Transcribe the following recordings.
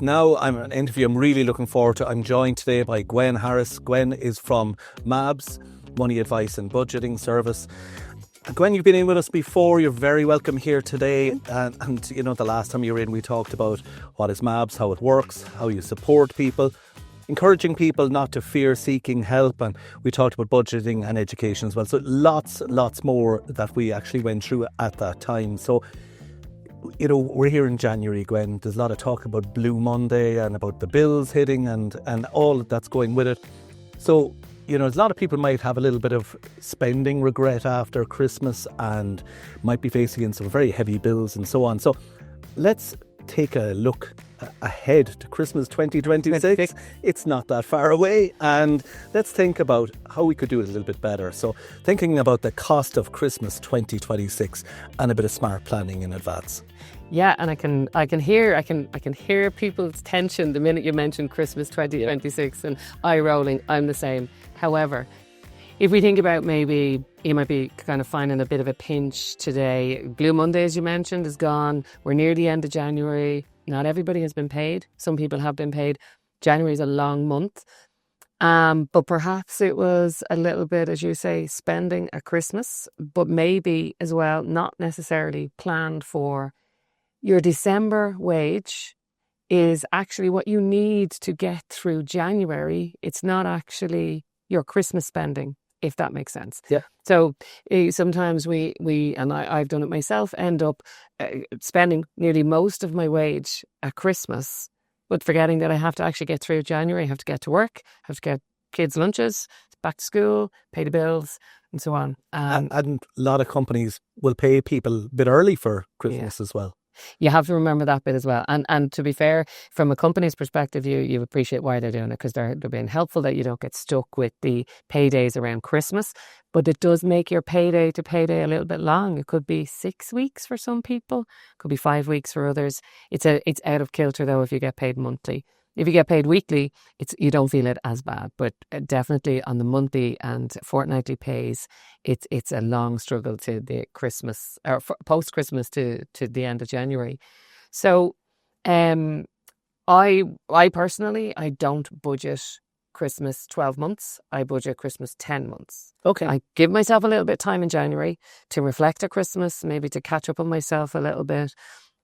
Now I'm an interview I'm really looking forward to. I'm joined today by Gwen Harris. Gwen is from MABS, Money Advice and Budgeting Service. Gwen, you've been in with us before. You're very welcome here today. And you know, the last time you were in, we talked about what is MABS, how it works, how you support people, encouraging people not to fear seeking help. And we talked about budgeting and education as well. So lots more that we actually went through at that time. So, you know, we're here in January, Gwen. There's a lot of talk about Blue Monday and about the bills hitting and all that's going with it. So, you know, a lot of people might have a little bit of spending regret after Christmas and might be facing some very heavy bills and so on. So let's take a look ahead to Christmas 2026. It's not that far away, and let's think about how we could do it a little bit better. So thinking about the cost of Christmas 2026 and a bit of smart planning in advance. Yeah, and I can hear people's tension the minute you mention Christmas 2026, and eye rolling. I'm the same. However, if we think about, maybe you might be kind of finding a bit of a pinch today. Blue Monday, as you mentioned, is gone. We're near the end of January. Not everybody has been paid. Some people have been paid. January is a long month. But perhaps it was a little bit, as you say, spending at Christmas, but maybe as well not necessarily planned for. Your December wage is actually what you need to get through January. It's not actually your Christmas spending, if that makes sense. Yeah. So sometimes we and I've done it myself, end up spending nearly most of my wage at Christmas, but forgetting that I have to actually get through January. I have to get to work, I have to get kids' lunches, back to school, pay the bills, and so on. And a lot of companies will pay people a bit early for Christmas as well. You have to remember that bit as well. And to be fair, from a company's perspective, you appreciate why they're doing it, because they're being helpful that you don't get stuck with the paydays around Christmas. But it does make your payday to payday a little bit long. It could be 6 weeks for some people, it could be 5 weeks for others. It's out of kilter though if you get paid monthly. If you get paid weekly, you don't feel it as bad. But definitely on the monthly and fortnightly pays, it's a long struggle to the Christmas or post Christmas to the end of January. So, I personally, I don't budget Christmas 12 months. I budget Christmas 10 months. Okay. I give myself a little bit of time in January to reflect at Christmas, maybe to catch up on myself a little bit.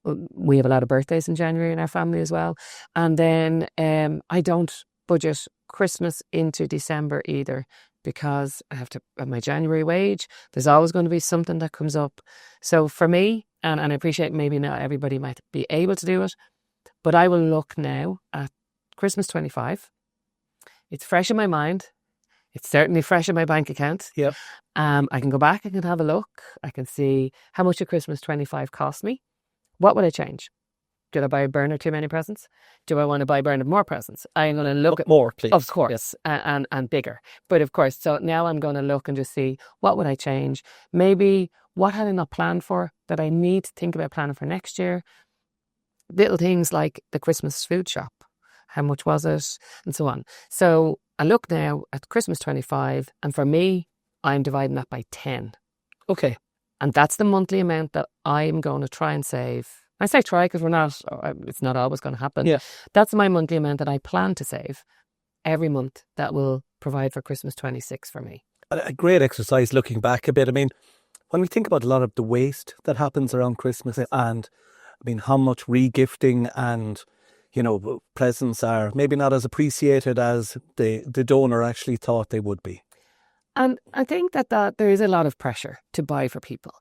We have a lot of birthdays in January in our family as well. And then I don't budget Christmas into December either, because I have to have my January wage. There's always going to be something that comes up. So for me, and I appreciate maybe not everybody might be able to do it, but I will look now at Christmas 25. It's fresh in my mind. It's certainly fresh in my bank account. Yep. I can go back, I can have a look. I can see how much a Christmas 25 cost me. What would I change? Did I buy Bernard too many presents? Do I want to buy Bernard more presents? I'm going to look at more, please. Of course, yes. and bigger. But of course, so now I'm going to look and just see, what would I change? Maybe what had I not planned for that I need to think about planning for next year? Little things like the Christmas food shop. How much was it? And so on. So I look now at Christmas 25, and for me, I'm dividing that by 10. Okay. And that's the monthly amount that I'm going to try and save. I say try because it's not always going to happen. Yeah. That's my monthly amount that I plan to save every month that will provide for Christmas 26 for me. A great exercise looking back a bit. I mean, when we think about a lot of the waste that happens around Christmas, and I mean, how much re-gifting and, you know, presents are maybe not as appreciated as the donor actually thought they would be. And I think that there is a lot of pressure to buy for people.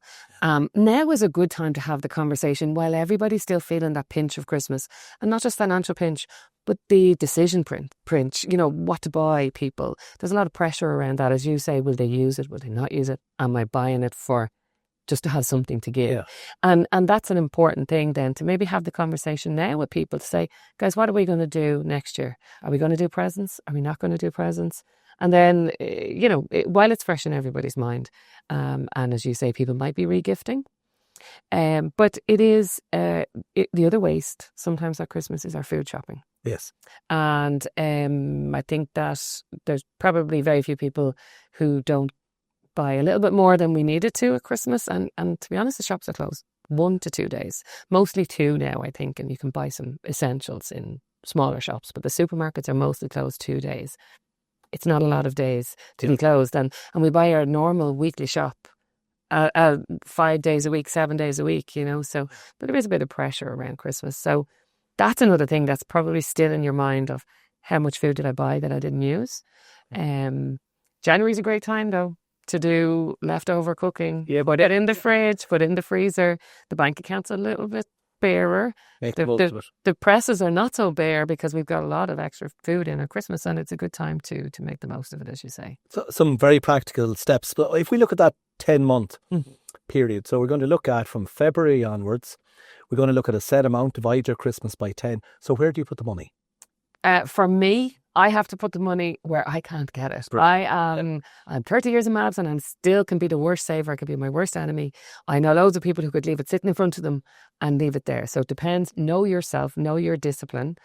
Now is a good time to have the conversation while everybody's still feeling that pinch of Christmas. And not just financial pinch, but the decision pinch, you know, what to buy people. There's a lot of pressure around that. As you say, will they use it? Will they not use it? Am I buying it for just to have something to give? Yeah. And that's an important thing then, to maybe have the conversation now with people to say, guys, what are we going to do next year? Are we going to do presents? Are we not going to do presents? And then, you know, while it's fresh in everybody's mind, and as you say, people might be re-gifting, but it is, the other waste sometimes at Christmas is our food shopping. Yes. And I think that there's probably very few people who don't buy a little bit more than we needed to at Christmas. And to be honest, the shops are closed. 1 to 2 days, mostly 2 now, I think, and you can buy some essentials in smaller shops, but the supermarkets are mostly closed 2 days. It's not a lot of days to be closed, and we buy our normal weekly shop 5 days a week, 7 days a week, so there is a bit of pressure around Christmas. So that's another thing that's probably still in your mind of how much food did I buy that I didn't use. January's a great time though to do leftover cooking. Yeah, put it in the fridge, put it in the freezer. The bank account's a little bit barer. The presses are not so bare because we've got a lot of extra food in at Christmas, and it's a good time to make the most of it, as you say. So, some very practical steps. But if we look at that 10-month period, so we're going to look at from February onwards, we're going to look at a set amount, divide your Christmas by 10. So where do you put the money? For me, I have to put the money where I can't get it. Right. I'm 30 years in MABS and I still can be the worst saver. I could be my worst enemy. I know loads of people who could leave it sitting in front of them and leave it there. So it depends. Know yourself, know your discipline,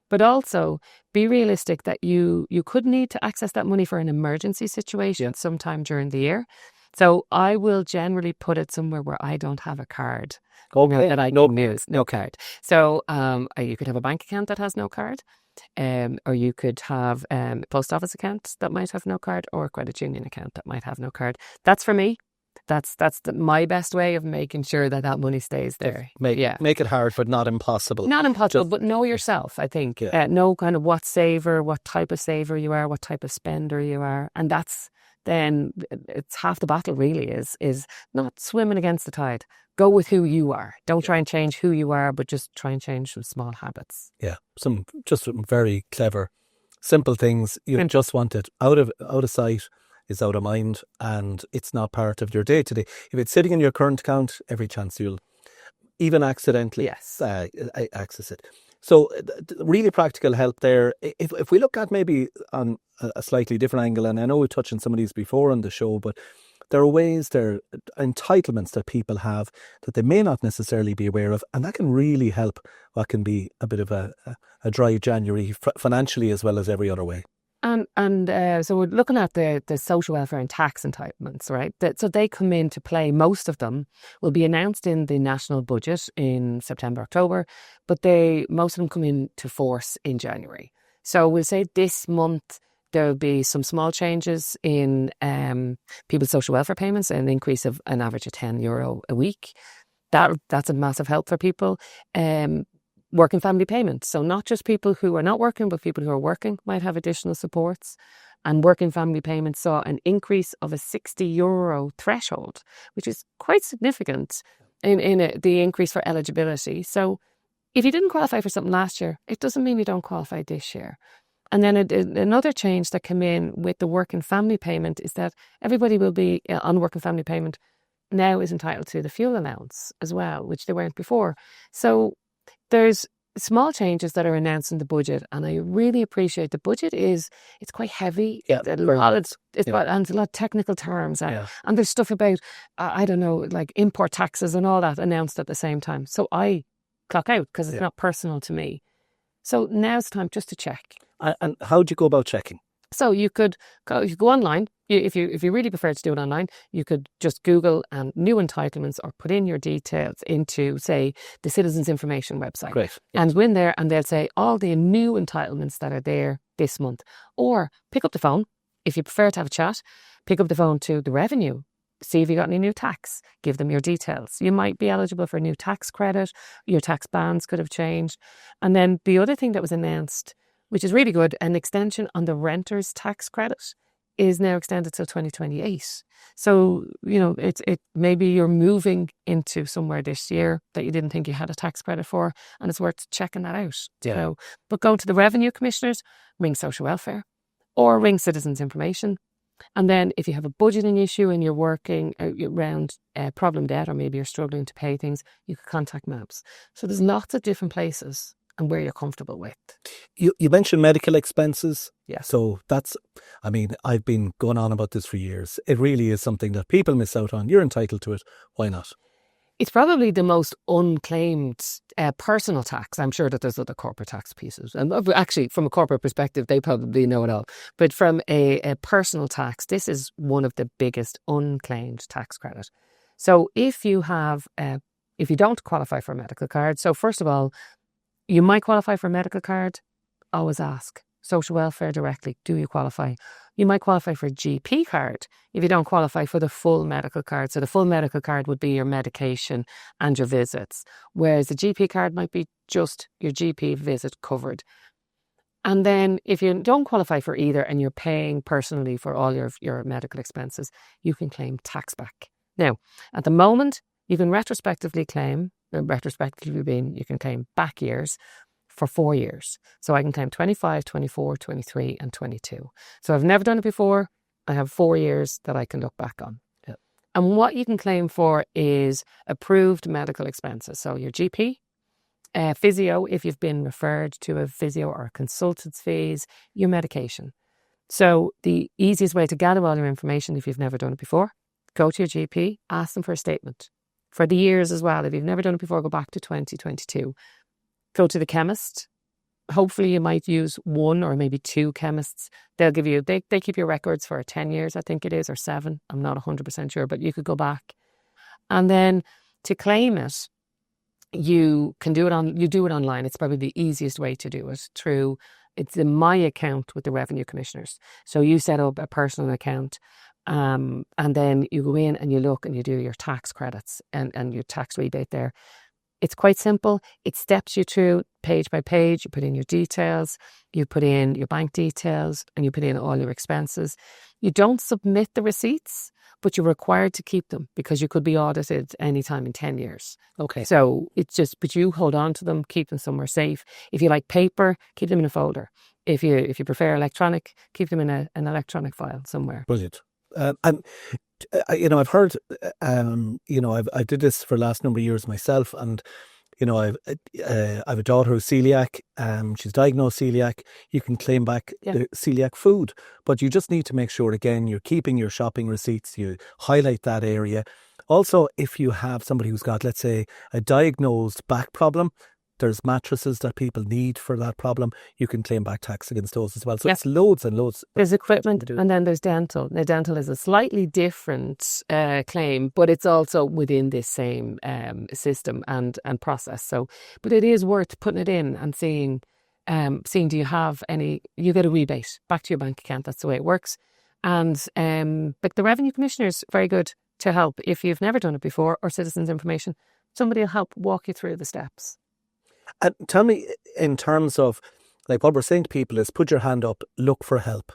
but also be realistic that you could need to access that money for an emergency situation sometime during the year. So I will generally put it somewhere where I don't have a card. Okay. That I can use. No card. So you could have a bank account that has no card. Or you could have a post office account that might have no card, or a credit union account that might have no card. That's for me. That's my best way of making sure that money stays there. Make it hard, but not impossible. Not impossible, but know yourself, I think. Know kind of what saver, what type of saver you are, what type of spender you are. And then it's half the battle really is not swimming against the tide. Go with who you are. Don't try and change who you are, but just try and change some small habits. Yeah, some very clever, simple things. You just want it out of sight is out of mind, and it's not part of your day to day. If it's sitting in your current account, every chance you'll even accidentally access it. So really practical help there. If we look at maybe on a slightly different angle, and I know we touched on some of these before on the show, but there are entitlements that people have that they may not necessarily be aware of, and that can really help what can be a bit of a dry January financially as well as every other way. And so we're looking at the social welfare and tax entitlements, right? So they come into play. Most of them will be announced in the national budget in September, October, but most of them come into force in January. So we'll say this month there'll be some small changes in people's social welfare payments, an increase of an average of €10 a week. That's a massive help for people. Working family payments. So not just people who are not working, but people who are working might have additional supports. And working family payments saw an increase of a €60 threshold, which is quite significant in the increase for eligibility. So if you didn't qualify for something last year, it doesn't mean you don't qualify this year. And then another change that came in with the working family payment is that everybody will be on working family payment now is entitled to the fuel allowance as well, which they weren't before. So there's small changes that are announced in the budget, and I really appreciate the budget it's quite heavy. It's a lot of technical terms, and there's stuff about I don't know, like import taxes and all that announced at the same time. So I clock out because it's not personal to me. So now's the time just to check. And how do you go about checking? So you could go online. If you really prefer to do it online, you could just Google new entitlements or put in your details into, say, the Citizens Information website. Great. And go in there and they'll say all the new entitlements that are there this month. Or pick up the phone, if you prefer to have a chat, pick up the phone to the revenue. See if you got any new tax. Give them your details. You might be eligible for a new tax credit. Your tax bands could have changed. And then the other thing that was announced, which is really good, an extension on the renter's tax credit is now extended till 2028. So, maybe you're moving into somewhere this year that you didn't think you had a tax credit for, and it's worth checking that out. Yeah. So, but go to the revenue commissioners, ring social welfare, or ring Citizens Information. And then if you have a budgeting issue and you're working around problem debt, or maybe you're struggling to pay things, you could contact MABS. So there's lots of different places and where you're comfortable with. You mentioned medical expenses. Yeah. So I've been going on about this for years. It really is something that people miss out on. You're entitled to it. Why not? It's probably the most unclaimed personal tax. I'm sure that there's other corporate tax pieces. And actually, from a corporate perspective, they probably know it all. But from a personal tax, this is one of the biggest unclaimed tax credit. So if you have if you don't qualify for a medical card, so first of all, you might qualify for a medical card, always ask. Social welfare directly, do you qualify? You might qualify for a GP card if you don't qualify for the full medical card. So the full medical card would be your medication and your visits, whereas the GP card might be just your GP visit covered. And then if you don't qualify for either and you're paying personally for all your medical expenses, you can claim tax back. Now, at the moment, you can retrospectively claim, retrospectively being you can claim back years for 4 years. So I can claim 25, 24, 23 and 22. So I've never done it before. I have 4 years that I can look back on. Yeah. And what you can claim for is approved medical expenses. So your GP, physio, if you've been referred to a physio or a consultant's fees, your medication. So the easiest way to gather all your information if you've never done it before, go to your GP, ask them for a statement. For the years as well, if you've never done it before, go back to 2022. Go to the chemist. Hopefully you might use one or maybe two chemists. They'll give you, they keep your records for 10 years, I think it is, or 7. I'm not 100% sure, but you could go back. And then to claim it, you can do it online. It's probably the easiest way to do it it's in my account with the revenue commissioners. So you set up a personal account, and then you go in and you look and you do your tax credits and your tax rebate there. It's quite simple. It steps you through page by page. You put in your details, you put in your bank details, and you put in all your expenses. You don't submit the receipts, but you're required to keep them because you could be audited anytime in 10 years. Okay. So but you hold on to them, keep them somewhere safe. If you like paper, keep them in a folder. If you prefer electronic, keep them in an electronic file somewhere. Brilliant. And I've heard, I did this for the last number of years myself, and I've a daughter who's celiac. She's diagnosed celiac. You can claim back the celiac food, but you just need to make sure again you're keeping your shopping receipts. You highlight that area. Also, if you have somebody who's got, let's say, a diagnosed back problem, there's mattresses that people need for that problem. You can claim back tax against those as well. So it's loads and loads. There's equipment and then there's dental. Now, dental is a slightly different claim, but it's also within this same system and process. So, but it is worth putting it in and seeing do you have any, you get a rebate back to your bank account. That's the way it works. And but the revenue commissioner's very good to help. If you've never done it before, or citizens information, somebody will help walk you through the steps. And tell me, in terms of, like, what we're saying to people is put your hand up, look for help.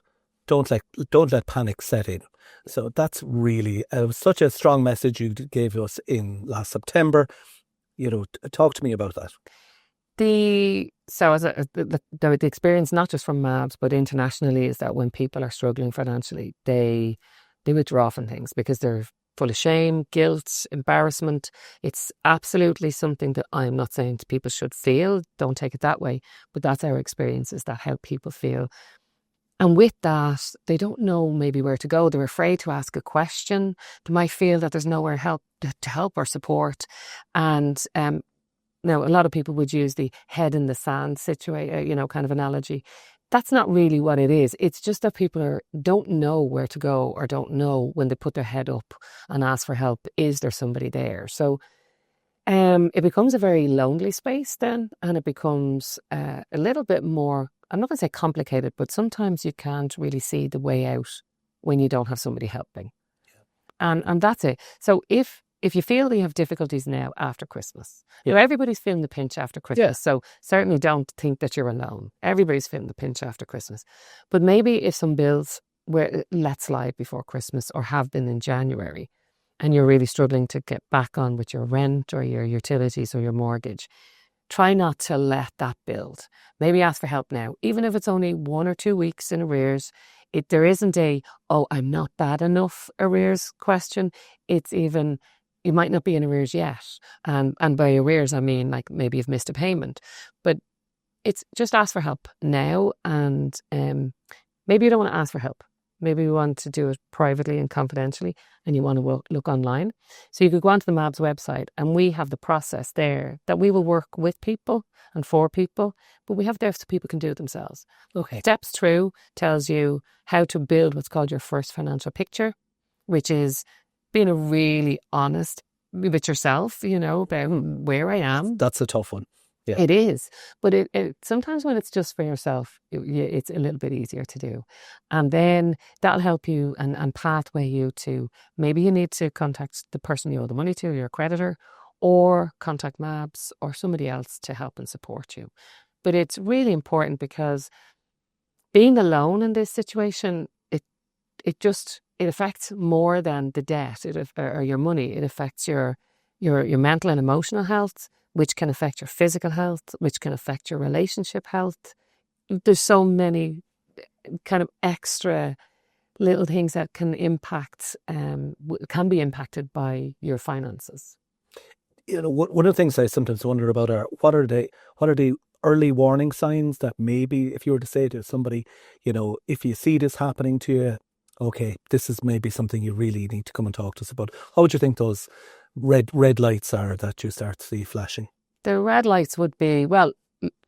Don't let panic set in. So that's really such a strong message you gave us in last September. Talk to me about that. The experience, not just from MABS, but internationally, is that when people are struggling financially, they withdraw from things because they're full of shame, guilt, embarrassment. It's absolutely something that I'm not saying people should feel. Don't take it that way. But that's our experiences that help people feel. And with that, they don't know maybe where to go. They're afraid to ask a question. They might feel that there's nowhere to help or support. And now, a lot of people would use the head in the sand situation, kind of analogy. That's not really what it is. It's just that people don't know where to go or don't know when they put their head up and ask for help, is there somebody there? So it becomes a very lonely space then, and it becomes a little bit more, I'm not going to say complicated, but sometimes you can't really see the way out when you don't have somebody helping. Yeah. And that's it. So if you feel that you have difficulties now after Christmas, everybody's feeling the pinch after Christmas. So certainly don't think that you're alone. Everybody's feeling the pinch after Christmas. But maybe if some bills were let slide before Christmas or have been in January, and you're really struggling to get back on with your rent or your utilities or your mortgage, try not to let that build. Maybe ask for help now, even if it's only 1 or 2 weeks in arrears. There isn't I'm not bad enough arrears question. It's even, you might not be in arrears yet. And by arrears, I mean like maybe you've missed a payment. But it's just ask for help now. And maybe you don't want to ask for help. Maybe you want to do it privately and confidentially and you want to look online. So you could go onto the MABS website and we have the process there that we will work with people and for people, but we have there so people can do it themselves. Okay. Steps through tells you how to build what's called your first financial picture, which is being a really honest, with yourself, about where I am. That's a tough one. Yeah. It is. But it sometimes when it's just for yourself, it's a little bit easier to do. And then that'll help you and pathway you to, maybe you need to contact the person you owe the money to, your creditor, or contact MABS or somebody else to help and support you. But it's really important, because being alone in this situation, it affects more than the debt or your money. It affects your mental and emotional health, which can affect your physical health, which can affect your relationship health. There's so many kind of extra little things that can be impacted by your finances. One of the things I sometimes wonder about are what are the early warning signs that maybe if you were to say to somebody, if you see this happening to you, okay, this is maybe something you really need to come and talk to us about. How would you think those red lights are that you start to see flashing? The red lights would be, well,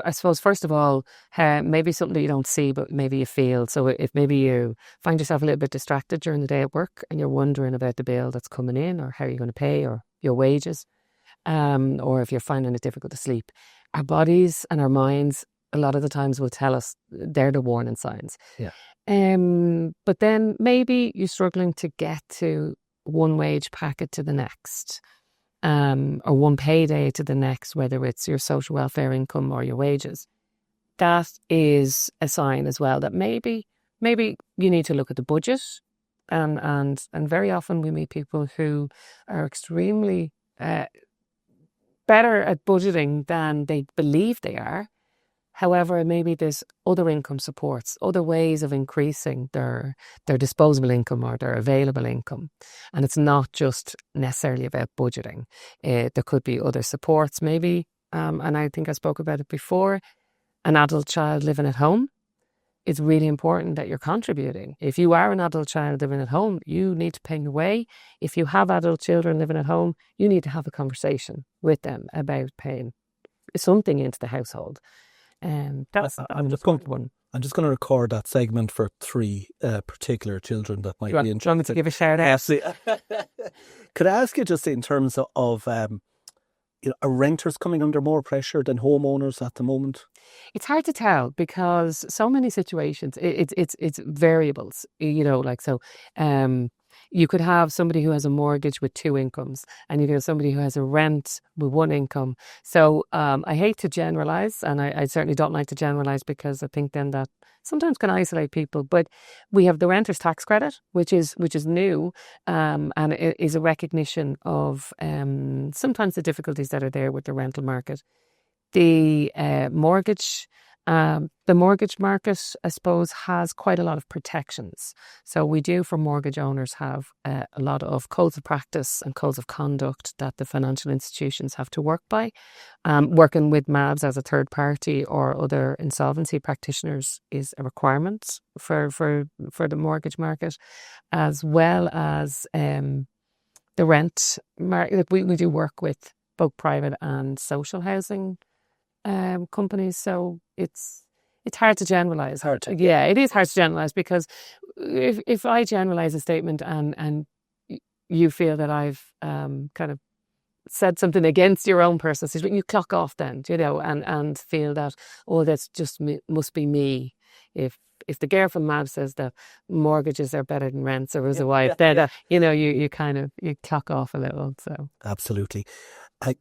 I suppose, first of all, maybe something that you don't see, but maybe you feel. So if maybe you find yourself a little bit distracted during the day at work and you're wondering about the bill that's coming in, or how you're going to pay, or your wages, or if you're finding it difficult to sleep, our bodies and our minds a lot of the times will tell us they're the warning signs. Yeah. But then maybe you're struggling to get to one wage packet to the next, or one payday to the next, whether it's your social welfare income or your wages. That is a sign as well that maybe you need to look at the budget. And very often we meet people who are extremely better at budgeting than they believe they are. However, maybe there's other income supports, other ways of increasing their disposable income or their available income. And it's not just necessarily about budgeting. There could be other supports maybe, and I think I spoke about it before, an adult child living at home. It's really important that you're contributing. If you are an adult child living at home, you need to pay your way. If you have adult children living at home, you need to have a conversation with them about paying something into the household. I'm just going to record that segment for 3 particular children that might be interested. Do you want me to give a shout out? Could I ask you, just in terms of are renters coming under more pressure than homeowners at the moment? It's hard to tell, because so many situations, it's variables, you could have somebody who has a mortgage with 2 incomes, and you could have somebody who has a rent with 1 income. So I hate to generalise, and I certainly don't like to generalise, because I think then that sometimes can isolate people. But we have the renter's tax credit, which is new, and it is a recognition of sometimes the difficulties that are there with the rental market. The mortgage market, I suppose, has quite a lot of protections. So we do, for mortgage owners, have a lot of codes of practice and codes of conduct that the financial institutions have to work by. Working with MABS as a third party or other insolvency practitioners is a requirement for the mortgage market, as well as the rent market. We do work with both private and social housing companies, so it's hard to generalise. Yeah, it is hard to generalise, because if I generalise a statement and you feel that I've kind of said something against your own personal situation, you clock off then, and feel that, that's just must be me. If the girl from MABS says that mortgages are better than rents, or as a wife, then you clock off a little. So absolutely.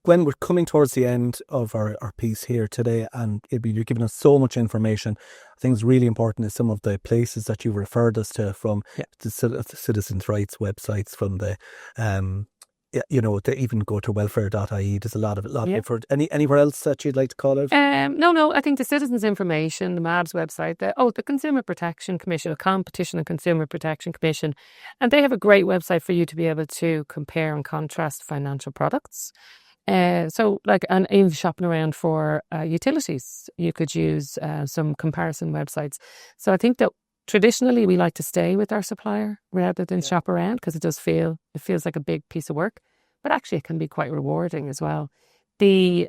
Gwen, we're coming towards the end of our piece here today, and you're giving us so much information. I think it's really important is some of the places that you referred us to, from the citizens' rights websites, from the they even go to welfare.ie. There's a lot of effort. Anywhere else that you'd like to call out? No. I think the Citizens Information, the MABS website, the Consumer Protection Commission, the Competition and Consumer Protection Commission, and they have a great website for you to be able to compare and contrast financial products. And even shopping around for utilities, you could use some comparison websites. So I think that traditionally we like to stay with our supplier rather than shop around, because it feels like a big piece of work, but actually it can be quite rewarding as well. The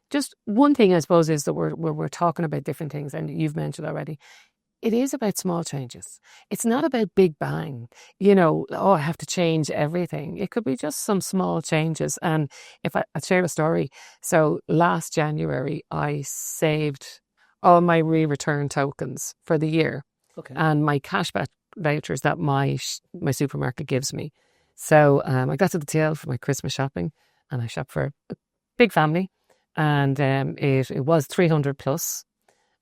just one thing, I suppose, is that we're talking about different things, and you've mentioned already, it is about small changes. It's not about big bang, I have to change everything. It could be just some small changes. And if I'll share a story. So last January, I saved all my re-return tokens for the year and my cashback vouchers that my supermarket gives me. So I got to the till for my Christmas shopping, and I shopped for a big family, and it was 300 plus,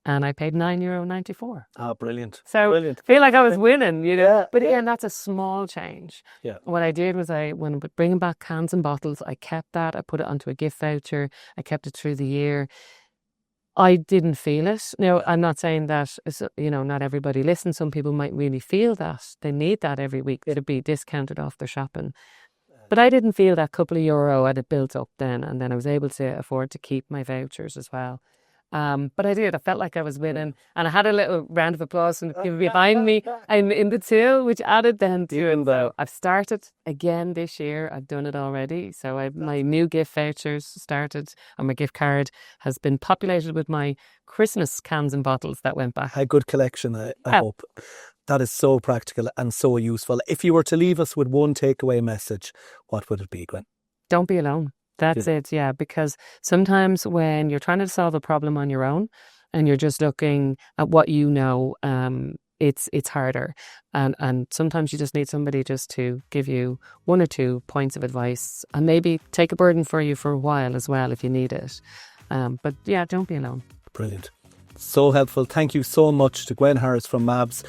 and I paid €9.94. Ah, brilliant. So brilliant. I feel like I was winning, Yeah. But again, that's a small change. Yeah. What I did was when bringing back cans and bottles, I kept that. I put it onto a gift voucher. I kept it through the year. I didn't feel it. Now, I'm not saying that, not everybody listens. Some people might really feel that. They need that every week. It'd be discounted off their shopping. But I didn't feel that couple of euro had it built up then. And then I was able to afford to keep my vouchers as well. But I did. I felt like I was winning. And I had a little round of applause from the people behind me and in the till, which added then to it. So I've started again this year. I've done it already. So my new gift vouchers started, and my gift card has been populated with my Christmas cans and bottles that went back. A good collection, I hope. That is so practical and so useful. If you were to leave us with one takeaway message, what would it be, Gwen? Don't be alone. That's it, because sometimes when you're trying to solve a problem on your own and you're just looking at what it's harder. And sometimes you just need somebody just to give you one or two points of advice and maybe take a burden for you for a while as well if you need it. But don't be alone. Brilliant. So helpful. Thank you so much to Gwen Harris from MABS.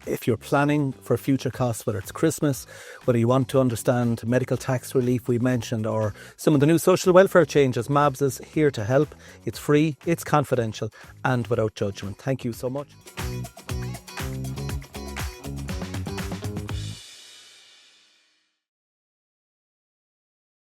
If you're planning for future costs, whether it's Christmas, whether you want to understand medical tax relief we mentioned, or some of the new social welfare changes, MABS is here to help. It's free, it's confidential, and without judgment. Thank you so much.